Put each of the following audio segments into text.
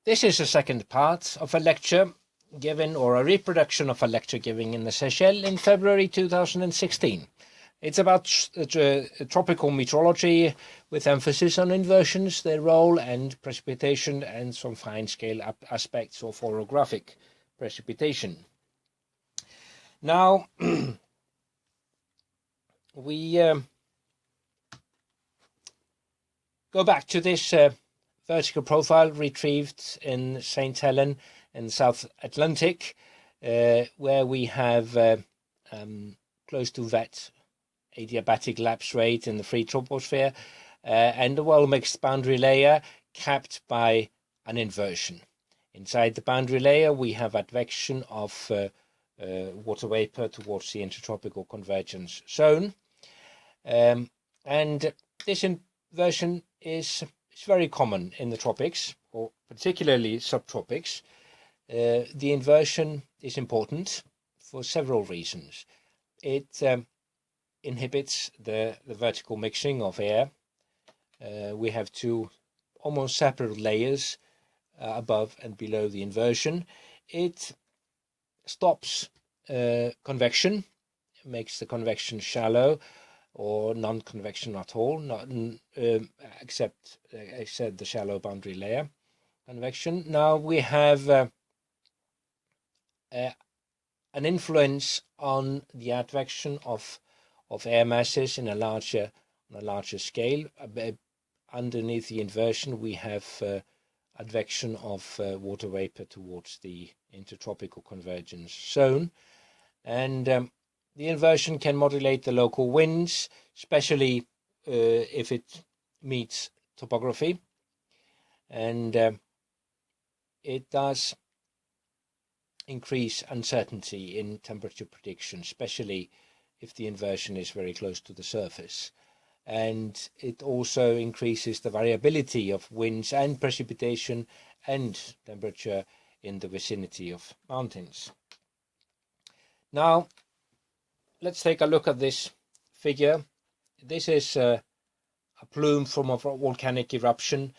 This is the second part of a lecture given, or a reproduction of a lecture given in the Seychelles in February 2016. It's about tropical meteorology with emphasis on inversions, their role and precipitation, and some fine-scale aspects of orographic precipitation. Now, we go back to this vertical profile retrieved in St. Helena in the South Atlantic, where we have close to that adiabatic lapse rate in the free troposphere and a well-mixed boundary layer capped by an inversion. Inside the boundary layer we have advection of water vapor towards the intertropical convergence zone, and this inversion is very common in the tropics, or particularly subtropics. The inversion is important for several reasons. It inhibits the vertical mixing of air. We have two almost separate layers above and below the inversion. It stops convection, makes the convection shallow or non-convection at all, except the shallow boundary layer convection. Now we have an influence on the advection of air masses in on a larger scale. Underneath the inversion we have advection of water vapor towards the intertropical convergence zone, and the inversion can modulate the local winds, especially if it meets topography, and it does increase uncertainty in temperature prediction, especially if the inversion is very close to the surface. And it also increases the variability of winds and precipitation and temperature in the vicinity of mountains. Now, let's take a look at this figure. This is a plume from a volcanic eruption,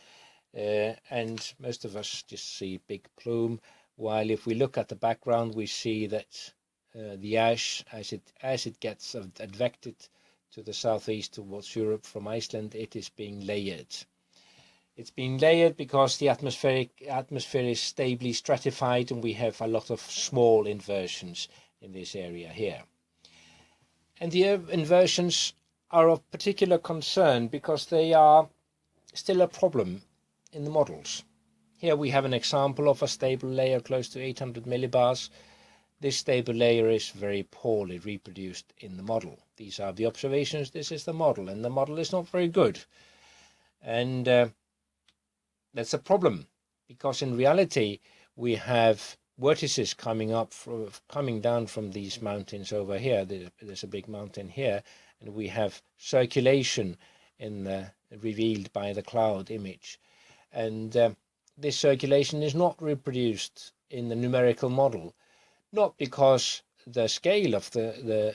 and most of us just see big plume, while if we look at the background we see that the ash, as it gets advected to the southeast towards Europe from Iceland, it is being layered. It's being layered because the atmosphere is stably stratified, and we have a lot of small inversions in this area here. And the inversions are of particular concern because they are still a problem in the models. Here we have an example of a stable layer close to 800 millibars. This stable layer is very poorly reproduced in the model. These are the observations, this is the model, and the model is not very good. And that's a problem, because in reality we have vortices coming down from these mountains over here. There's a big mountain here, and we have circulation revealed by the cloud image, and this circulation is not reproduced in the numerical model, not because the scale of the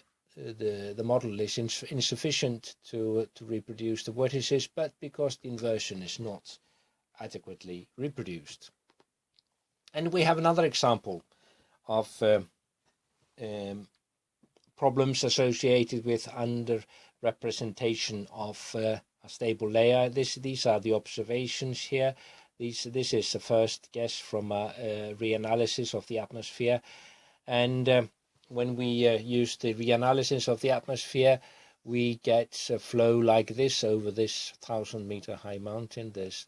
model is insufficient to reproduce the vortices, but because the inversion is not adequately reproduced. And we have another example of problems associated with underrepresentation of a stable layer. These are the observations here. This is the first guess from a reanalysis of the atmosphere. And when we use the reanalysis of the atmosphere, we get a flow like this over this 1,000-meter high mountain. There's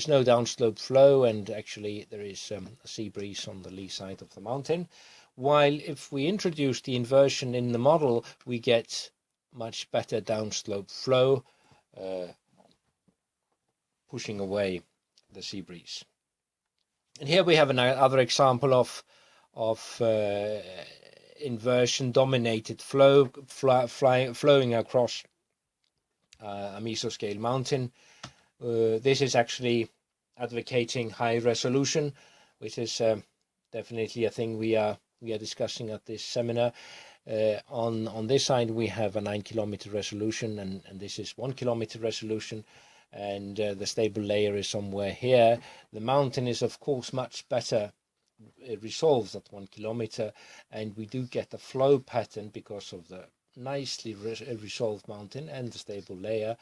no downslope flow, and actually there is a sea breeze on the lee side of the mountain. While if we introduce the inversion in the model, we get much better downslope flow, pushing away the sea breeze. And here we have another example of inversion-dominated flow flowing across a mesoscale mountain. This is actually advocating high resolution, which is definitely a thing we are discussing at this seminar. On this side we have a 9-kilometer resolution, and this is 1-kilometer resolution, and the stable layer is somewhere here. The mountain is of course much better resolved at 1 kilometer, and we do get a flow pattern because of the nicely resolved mountain and the stable layer,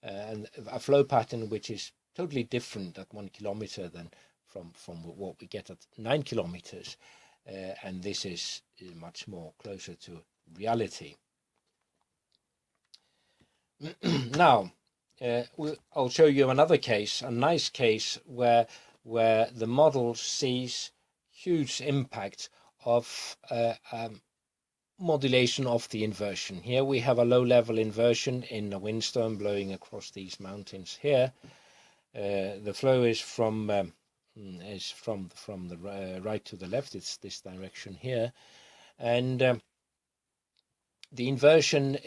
and a flow pattern which is totally different at 1 kilometer than from what we get at 9 kilometers, and this is much more closer to reality. Now I'll show you another case, a nice case where the model sees huge impact of modulation of the inversion. Here we have a low-level inversion in a windstorm blowing across these mountains here. The flow is from the right to the left. It's this direction here, and the inversion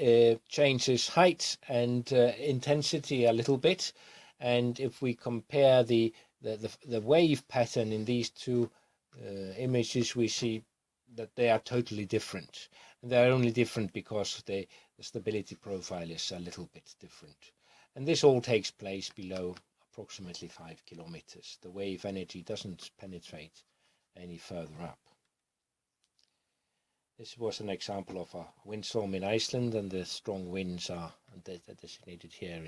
changes height and intensity a little bit. And if we compare the wave pattern in these two images, we see that they are totally different. And they are only different because the stability profile is a little bit different. And this all takes place below approximately 5 kilometers. The wave energy doesn't penetrate any further up. This was an example of a windstorm in Iceland, and the strong winds are designated here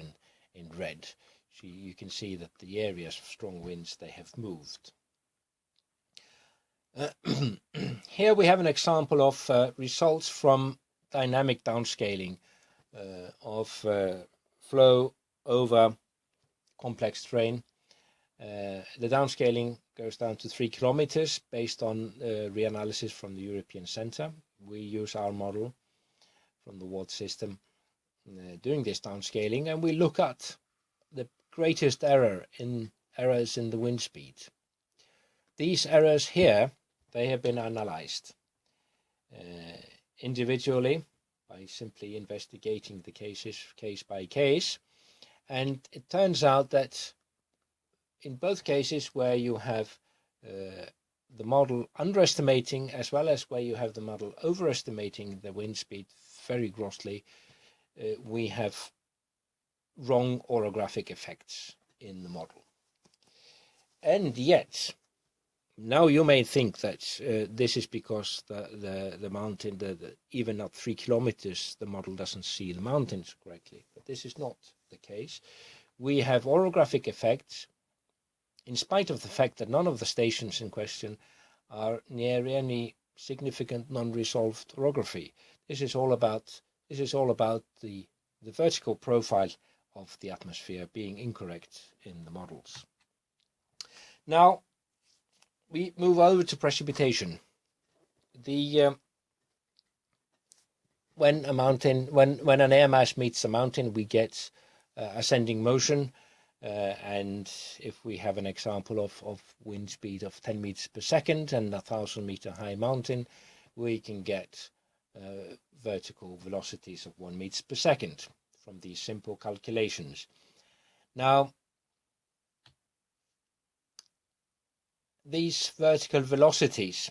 in red. So you can see that the areas of strong winds, they have moved. Here we have an example of results from dynamic downscaling of flow over complex terrain. The downscaling goes down to 3 kilometers based on reanalysis from the European Centre. We use our model from the WAD system doing this downscaling, and we look at the greatest errors in the wind speed. These errors here, they have been analyzed individually by simply investigating the cases case by case, and it turns out that in both cases where you have the model underestimating as well as where you have the model overestimating the wind speed very grossly, we have wrong orographic effects in the model. And yet, now you may think that this is because the mountain, even at 3 kilometers, the model doesn't see the mountains correctly. But this is not the case. We have orographic effects in spite of the fact that none of the stations in question are near any significant non-resolved orography. This is all about the vertical profile of the atmosphere being incorrect in the models. Now we move over to precipitation. When an air mass meets a mountain, we get ascending motion. And if we have an example of wind speed of 10 meters per second and a 1,000-meter high mountain, we can get vertical velocities of 1 meter per second from these simple calculations. Now, these vertical velocities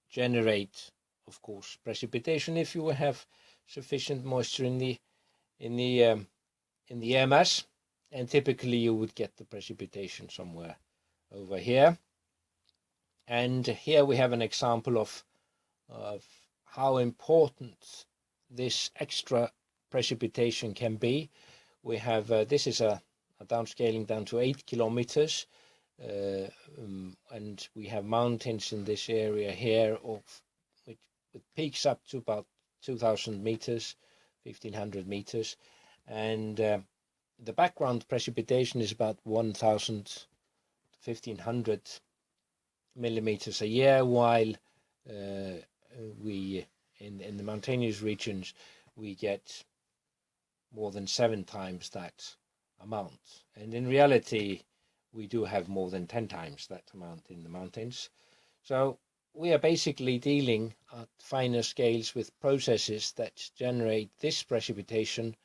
generate, of course, precipitation if you have sufficient moisture in the air mass. And typically you would get the precipitation somewhere over here. And here we have an example of how important this extra precipitation can be. We have, this is a downscaling down to 8 kilometers. And we have mountains in this area here with peaks up to about 2,000 meters, 1,500 meters. And the background precipitation is about 1,000 to 1,500 millimeters a year, while we in the mountainous regions we get more than 7 times that amount. And in reality, we do have more than 10 times that amount in the mountains. So we are basically dealing at finer scales with processes that generate this precipitation,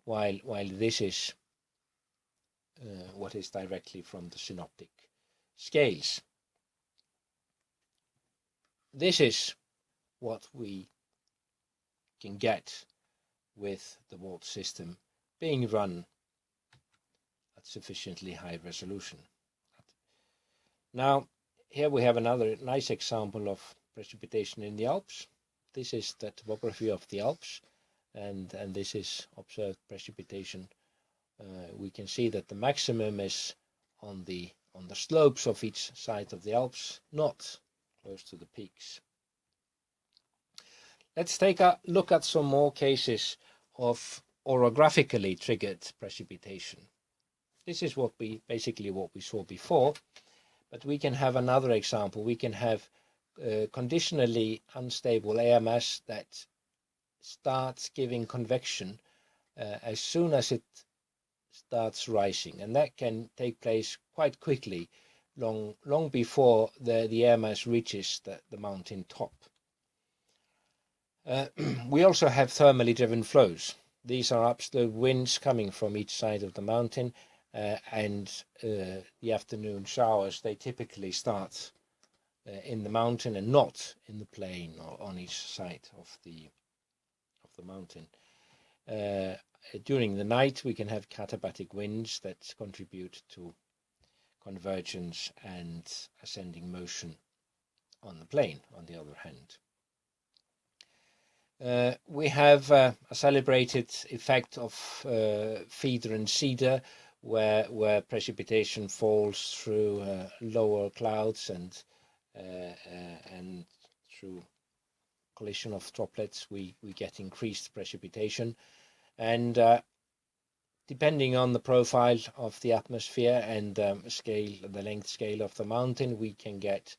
while this is what is directly from the synoptic scales. This is what we can get with the WAD system being run at at sufficiently high resolution. Now, here we have another nice example of precipitation in the Alps. This is the topography of the Alps, and this is observed precipitation. We can see that the maximum is on the slopes of each side of the Alps, not close to the peaks. Let's take a look at some more cases of orographically triggered precipitation. This is basically what we saw before, but we can have another example. We can have conditionally unstable air mass that starts giving convection as soon as it starts rising, and that can take place quite quickly, long before the air mass reaches the mountain top. We also have thermally driven flows. These are upslope winds coming from each side of the mountain, and the afternoon showers, they typically start in the mountain and not in the plain or on each side of the mountain. During the night we can have katabatic winds that contribute to convergence and ascending motion on the plain, on the other hand. We have a celebrated effect of feeder and cedar, where precipitation falls through lower clouds and through collision of droplets we get increased precipitation, and depending on the profile of the atmosphere and the length scale of the mountain, we can get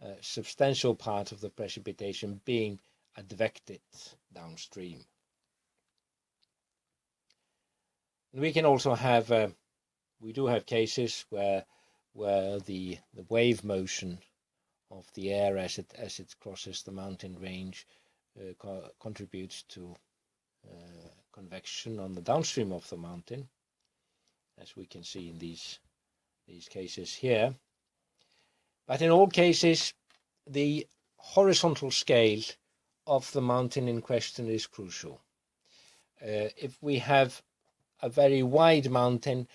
a substantial part of the precipitation being advected downstream. And we can also have we do have cases where the wave motion of the air as it crosses the mountain range contributes to convection on the downstream of the mountain, as we can see in these cases here. But in all cases, the horizontal scale of the mountain in question is crucial. If we have a very wide mountain,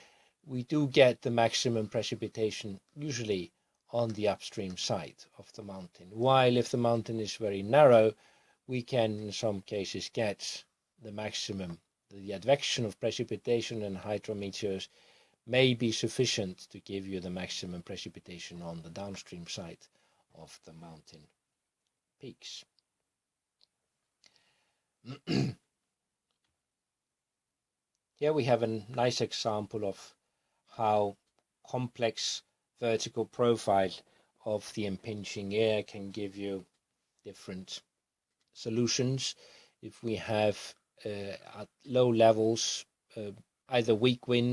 we do get the maximum precipitation usually on the upstream side of the mountain, while if the mountain is very narrow, we can in some cases get the maximum. The advection of precipitation and hydrometeors may be sufficient to give you the maximum precipitation on the downstream side of the mountain peaks. Here we have a nice example of how complex vertical profile of the impinging air can give you different solutions. If we have at low levels either weak wind